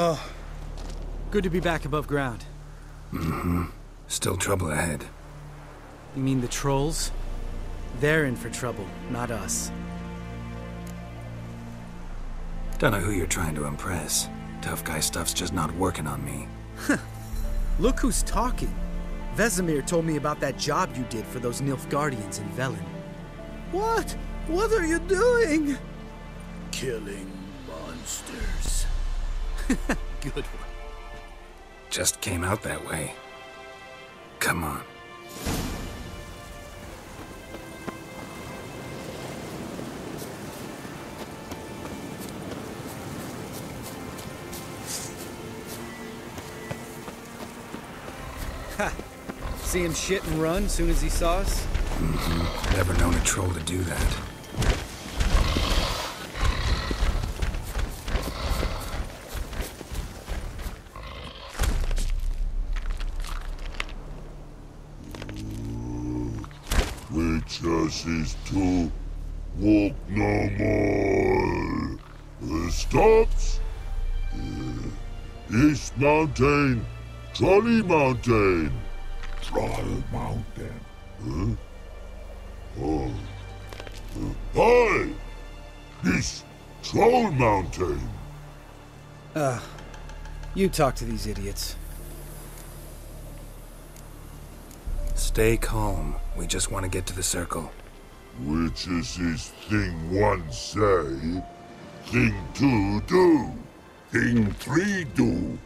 Oh, good to be back above ground. Mm-hmm. Still trouble ahead. You mean the trolls? They're in for trouble, not us. Don't know who you're trying to impress. Tough guy stuff's just not working on me. Look who's talking. Vesemir told me about that job you did for those Nilfgaardians in Velen. What? What are you doing? Killing monsters. Good one. Just came out that way. Come on. Ha! See him shit and run soon as he saw us? Mm-hmm. Never known a troll to do that. Witches is to walk no more. Stops. East Mountain, Trolley Mountain. Troll Mountain. Huh? Oh. Hi! This Troll Mountain. You talk to these idiots. Stay calm. We just want to get to the circle. Witches is thing one say, thing two do, thing three do,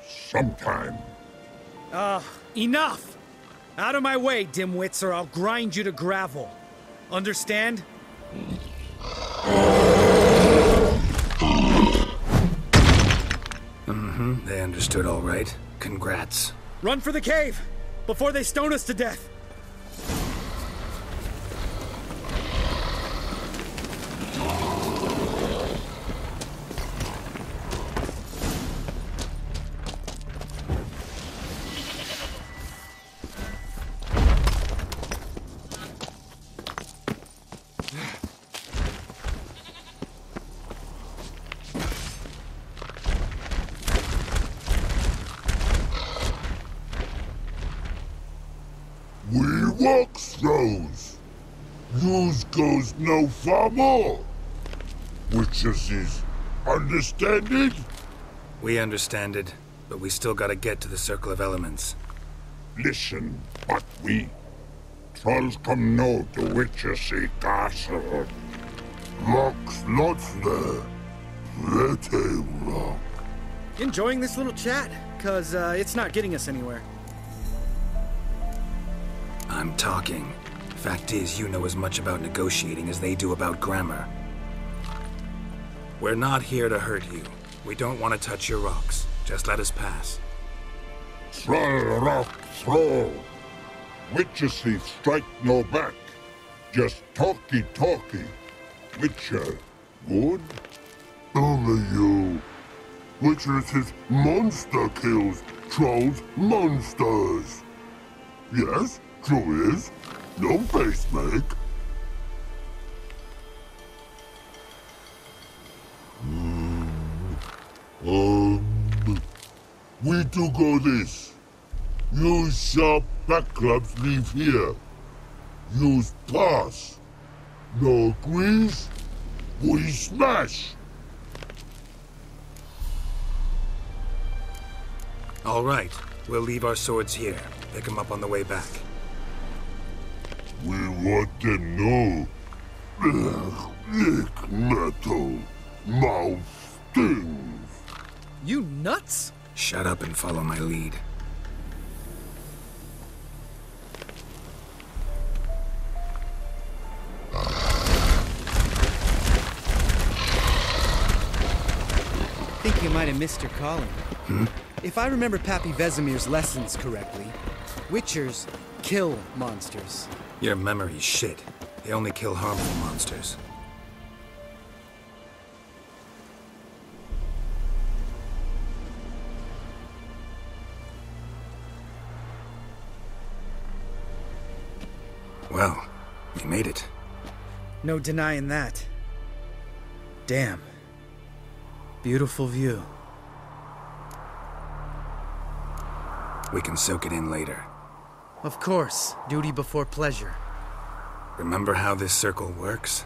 sometime. Enough! Out of my way, dimwits, or I'll grind you to gravel. Understand? Mm-hmm. They understood all right. Congrats. Run for the cave! Before they stone us to death! We walk throws. Yous goes no far more. Witches is understand it? We understand it, but we still gotta get to the Circle of Elements. Listen, but we trolls come know the witches see castle. Rocks lots there. Pretty rock. Enjoying this little chat? Cause, it's not getting us anywhere. I'm talking. Fact is, you know as much about negotiating as they do about grammar. We're not here to hurt you. We don't want to touch your rocks. Just let us pass. Troll rock throw. Witches see strike no back. Just talky. Witcher, good? Only you. Witches is monster kills. Trolls monsters. Yes, true is. No face make. We do go this. Use sharp back clubs leave here. Use pass. No agrees? We smash. All right. We'll leave our swords here. Pick them up on the way back. We want them know. Lick metal. Mouth stings. You nuts? Shut up and follow my lead. Think you might have missed your calling. Hmm? If I remember Pappy Vesemir's lessons correctly, Witchers kill monsters. Your memory's shit. They only kill harmful monsters. Well, we made it. No denying that. Damn. Beautiful view. We can soak it in later. Of course, duty before pleasure. Remember how this circle works?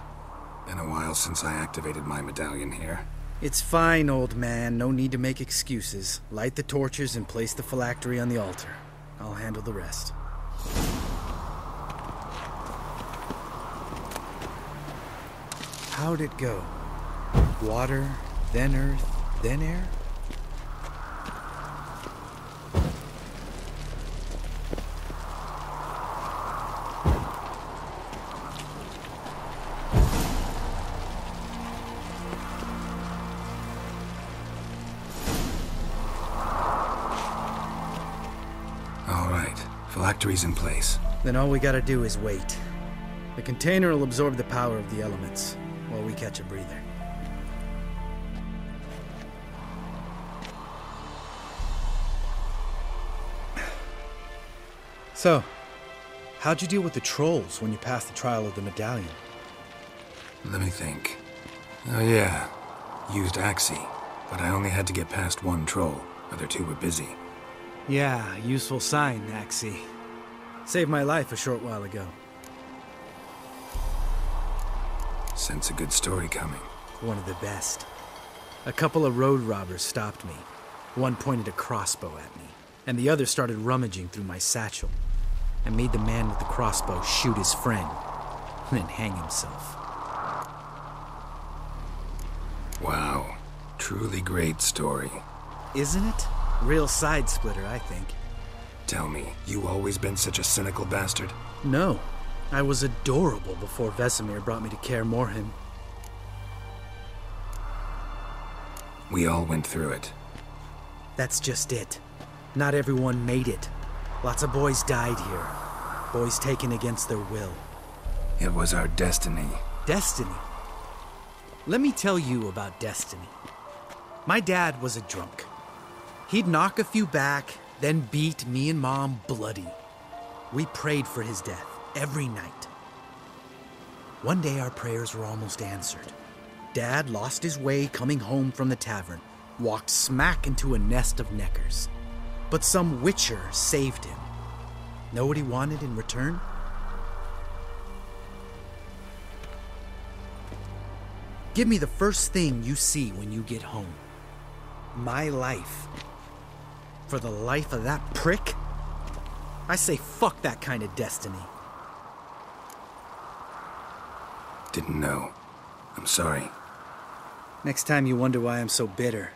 Been a while since I activated my medallion here. It's fine, old man. No need to make excuses. Light the torches and place the phylactery on the altar. I'll handle the rest. How'd it go? Water, then earth, then air? All right, phylactery's in place. Then all we gotta do is wait. The container will absorb the power of the elements, while we catch a breather. So, how'd you deal with the trolls when you passed the trial of the medallion? Let me think. Oh yeah, used Axie, but I only had to get past one troll. Other two were busy. Yeah, useful sign, Axie. Saved my life a short while ago. Sense a good story coming. One of the best. A couple of road robbers stopped me. One pointed a crossbow at me, and the other started rummaging through my satchel. I made the man with the crossbow shoot his friend, and then hang himself. Wow, truly great story. Isn't it? Real side splitter, I think. Tell me, you always been such a cynical bastard? No, I was adorable before Vesemir brought me to Kaer Morhen. We all went through it. That's just it. Not everyone made it. Lots of boys died here. Boys taken against their will. It was our destiny. Destiny? Let me tell you about destiny. My dad was a drunk. He'd knock a few back, then beat me and Mom bloody. We prayed for his death every night. One day our prayers were almost answered. Dad lost his way coming home from the tavern, walked smack into a nest of neckers. But some witcher saved him. Know what he wanted in return? Give me the first thing you see when you get home. My life. For the life of that prick? I say fuck that kind of destiny. Didn't know. I'm sorry. Next time you wonder why I'm so bitter,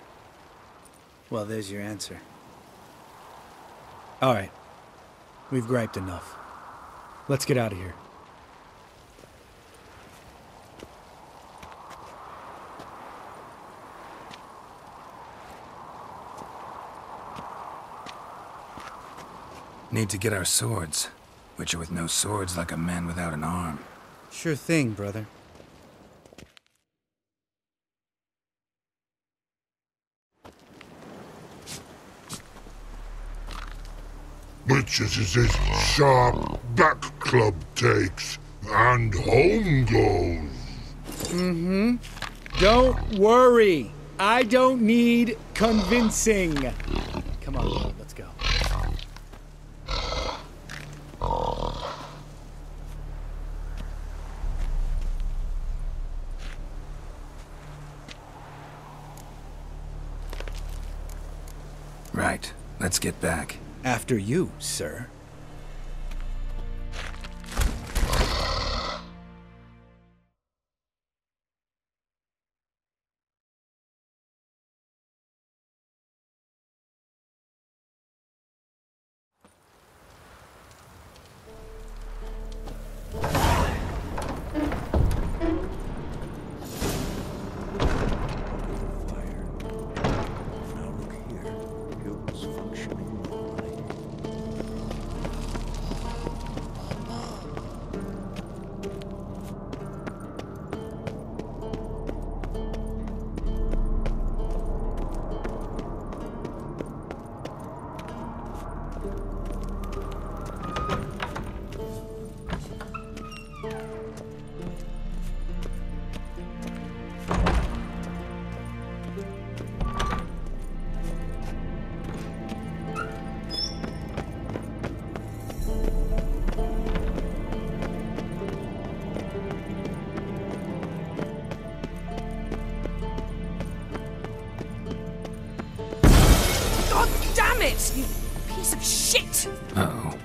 well, there's your answer. All right. We've griped enough. Let's get out of here. Need to get our swords. Witcher with no swords like a man without an arm. Sure thing, brother. Witches is this sharp back club takes, and home goes. Don't worry. I don't need convincing. Come on, Lord, let's go. Right. Let's get back. After you, sir. God damn it, you piece of shit! Uh-oh.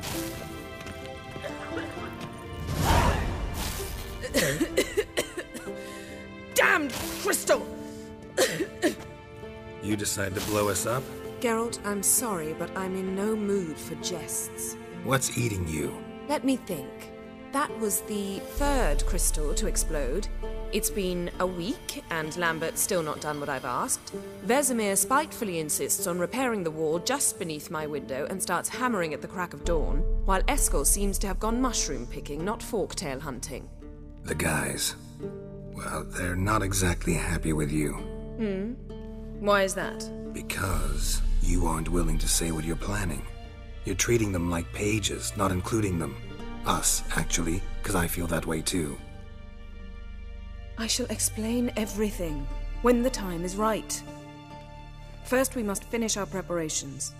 Damned crystal! You decide to blow us up? Geralt, I'm sorry, but I'm in no mood for jests. What's eating you? Let me think. That was the third crystal to explode. It's been a week, and Lambert's still not done what I've asked. Vesemir spitefully insists on repairing the wall just beneath my window and starts hammering at the crack of dawn, while Eskel seems to have gone mushroom picking, not forktail hunting. The guys. Well, they're not exactly happy with you. Why is that? Because you aren't willing to say what you're planning. You're treating them like pages, not including them. Us, actually, because I feel that way too. I shall explain everything when the time is right. First, we must finish our preparations.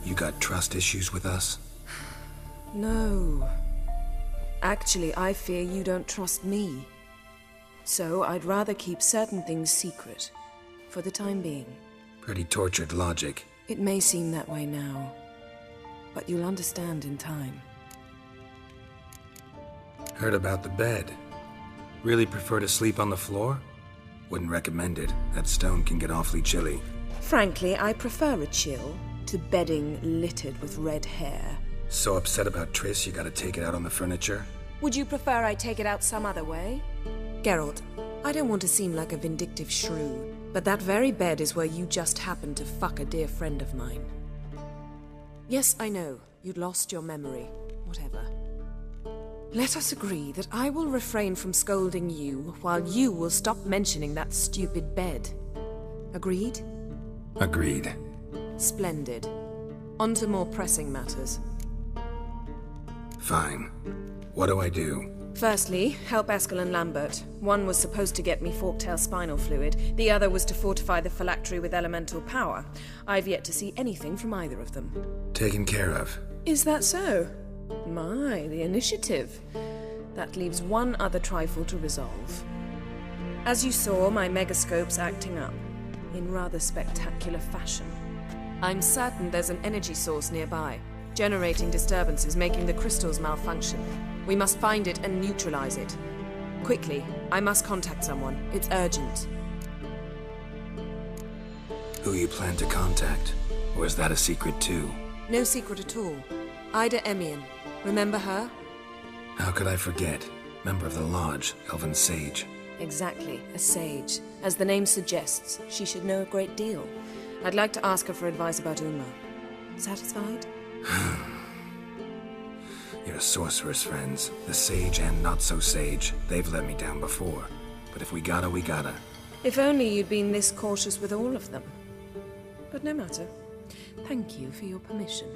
You got trust issues with us? No. Actually, I fear you don't trust me. So I'd rather keep certain things secret, for the time being. Pretty tortured logic. It may seem that way now, but you'll understand in time. Heard about the bed. Really prefer to sleep on the floor? Wouldn't recommend it. That stone can get awfully chilly. Frankly, I prefer a chill to bedding littered with red hair. So upset about Triss you gotta take it out on the furniture? Would you prefer I take it out some other way? Geralt, I don't want to seem like a vindictive shrew, but that very bed is where you just happened to fuck a dear friend of mine. Yes, I know, you'd lost your memory. Whatever. Let us agree that I will refrain from scolding you, while you will stop mentioning that stupid bed. Agreed? Agreed. Splendid. On to more pressing matters. Fine. What do I do? Firstly, help Eskel and Lambert. One was supposed to get me forktail spinal fluid, the other was to fortify the phylactery with elemental power. I've yet to see anything from either of them. Taken care of. Is that so? My, the initiative. That leaves one other trifle to resolve. As you saw, my megascope's acting up, in rather spectacular fashion. I'm certain there's an energy source nearby, generating disturbances, making the crystals malfunction. We must find it and neutralize it. Quickly, I must contact someone. It's urgent. Who you plan to contact? Or is that a secret too? No secret at all. Ida Emian. Remember her? How could I forget? Member of the Lodge, Elven Sage. Exactly, a sage. As the name suggests, she should know a great deal. I'd like to ask her for advice about Uma. Satisfied? Your sorceress friends, the sage and not-so-sage, they've let me down before. But if we gotta, we gotta. If only you'd been this cautious with all of them. But no matter. Thank you for your permission.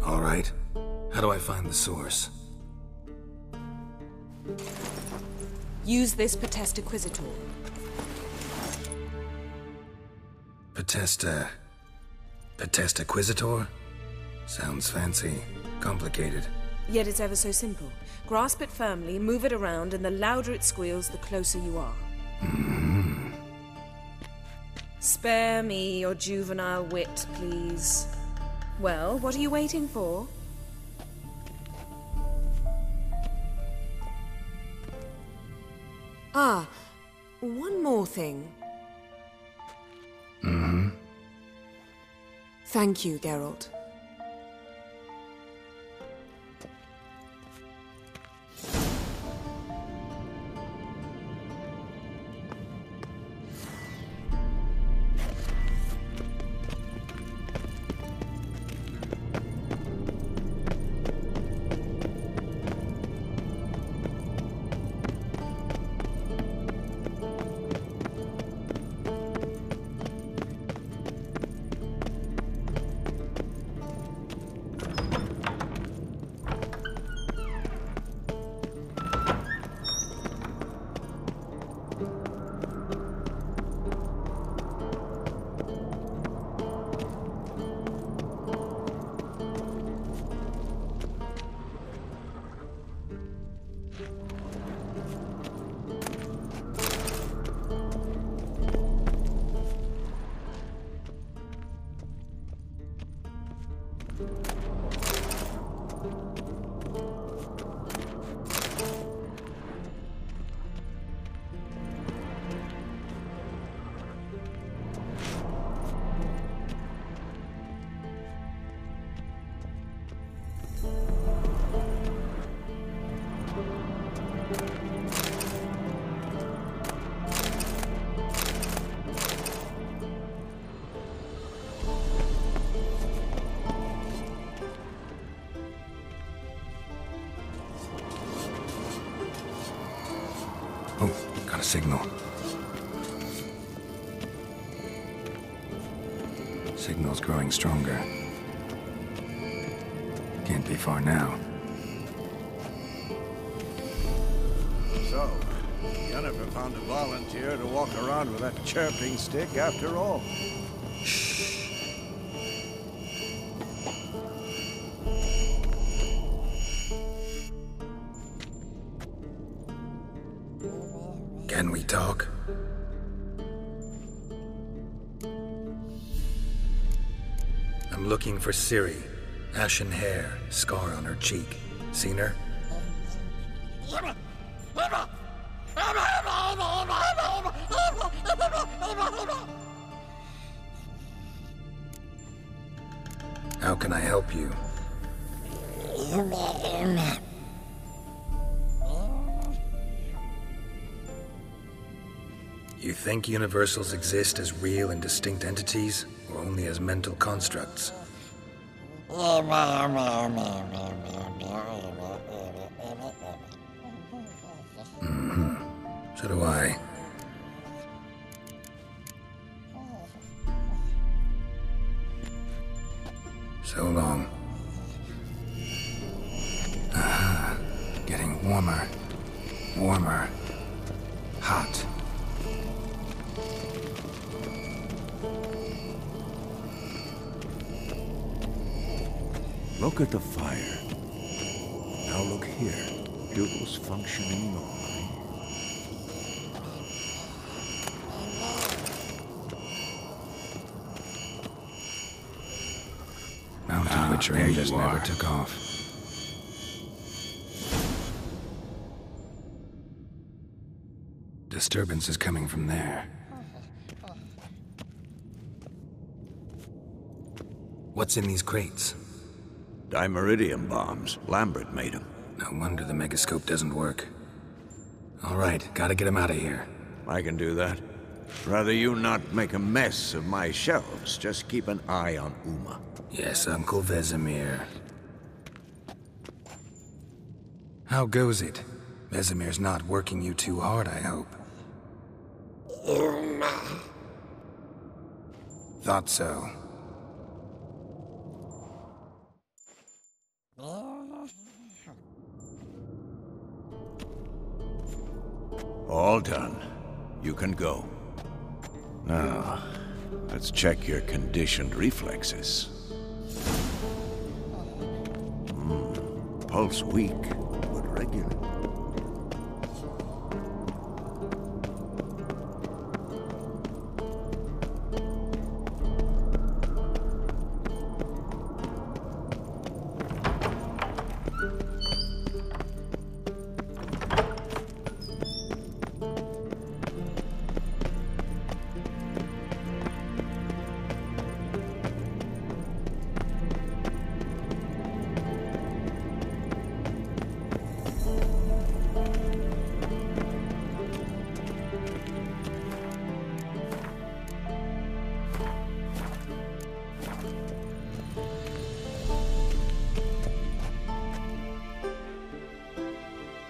All right. How do I find the source? Use this Potesta Quisitor. Potesta Quisitor? Sounds fancy. Complicated. Yet it's ever so simple. Grasp it firmly, move it around, and the louder it squeals, the closer you are. Spare me your juvenile wit, please. Well, what are you waiting for? Ah, one more thing. Thank you, Geralt. signal. Signal's growing stronger. Can't be far now. So, Jennifer found a volunteer to walk around with that chirping stick after all. Can we talk? I'm looking for Ciri. Ashen hair, scar on her cheek. Seen her? How can I help you? You think universals exist as real and distinct entities, or only as mental constructs? So do I. So long. Aha. Getting warmer. Warmer. Hot. Look at the fire. Now look here. Dougal's functioning normally. Mountain Witch Rangers never took off. Disturbance is coming from there. What's in these crates? Dimeridium bombs. Lambert made them. No wonder the megascope doesn't work. All right, gotta get him out of here. I can do that. Rather you not make a mess of my shelves. Just keep an eye on Uma. Yes, Uncle Vesemir. How goes it? Vesemir's not working you too hard, I hope. Thought so. All done. You can go. Now, let's check your conditioned reflexes. Pulse weak, but regular.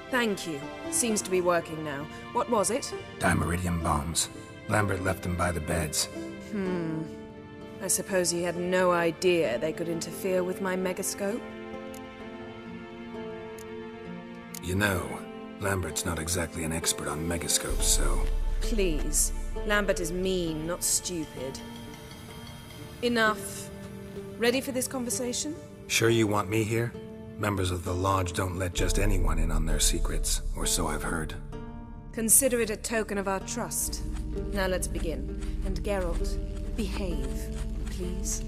Thank you. Seems to be working now. What was it? Dimeridium bombs. Lambert left them by the beds. I suppose he had no idea they could interfere with my megascope? You know, Lambert's not exactly an expert on megascopes, so... Please. Lambert is mean, not stupid. Enough. Ready for this conversation? Sure you want me here? Members of the Lodge don't let just anyone in on their secrets, or so I've heard. Consider it a token of our trust. Now let's begin. And Geralt, behave, please.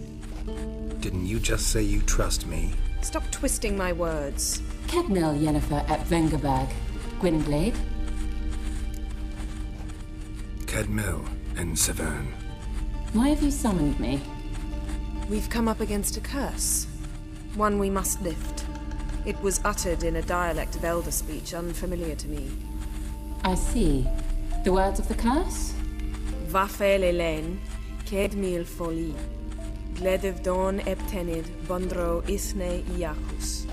Didn't you just say you trust me? Stop twisting my words. Cadmel Yennefer at Vengerberg. Gwynblade. Cadmel and Severn. Why have you summoned me? We've come up against a curse. One we must lift. It was uttered in a dialect of Elder speech unfamiliar to me. I see. The words of the curse? Vafel Elaine, Ked mil foli, Gledev don eptenid, Bondro isne iacus.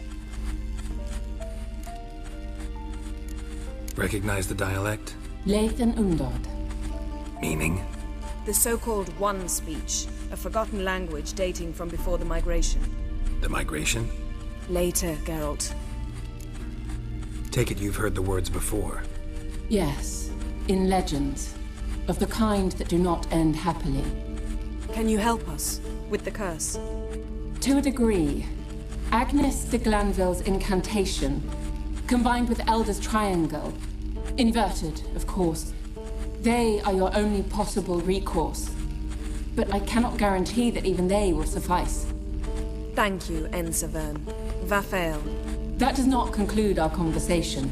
Recognize the dialect? Lathan Undod. Meaning? The so-called One Speech, a forgotten language dating from before the migration. The migration? Later, Geralt. Take it you've heard the words before. Yes, in legends. Of the kind that do not end happily. Can you help us with the curse? To a degree. Agnes de Glanville's incantation, combined with Elder's triangle, inverted, of course. They are your only possible recourse. But I cannot guarantee that even they will suffice. Thank you, Ensavern. Vafael. That does not conclude our conversation.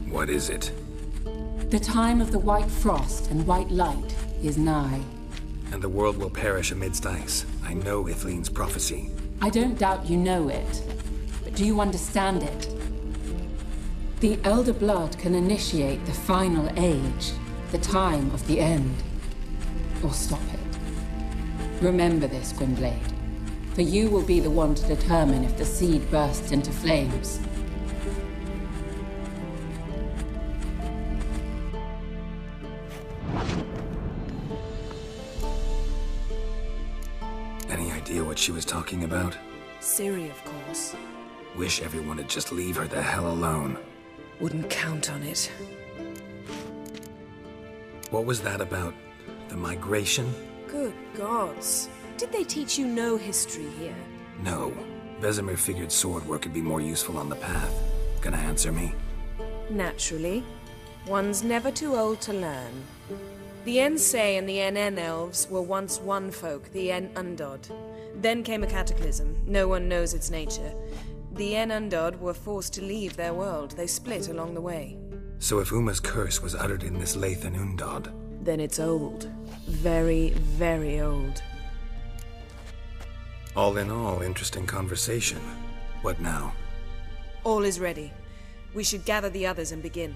What is it? The time of the white frost and white light is nigh. And the world will perish amidst ice. I know Ithleen's prophecy. I don't doubt you know it, but do you understand it? The Elder Blood can initiate the final age, the time of the end, or stop it. Remember this, Gwynblade, for you will be the one to determine if the seed bursts into flames. Any idea what she was talking about? Ciri, of course. Wish everyone would just leave her the hell alone. Wouldn't count on it. What was that about? The migration? Good gods. Did they teach you no history here? No. Vesemir figured sword work would be more useful on the path. Gonna answer me? Naturally. One's never too old to learn. The Ensei and the NN elves were once one folk, the En Undod. Then came a cataclysm. No one knows its nature. The En Undod were forced to leave their world. They split along the way. So if Uma's curse was uttered in this Lathan Undod, then it's old. Very, very old. All in all, interesting conversation. What now? All is ready. We should gather the others and begin.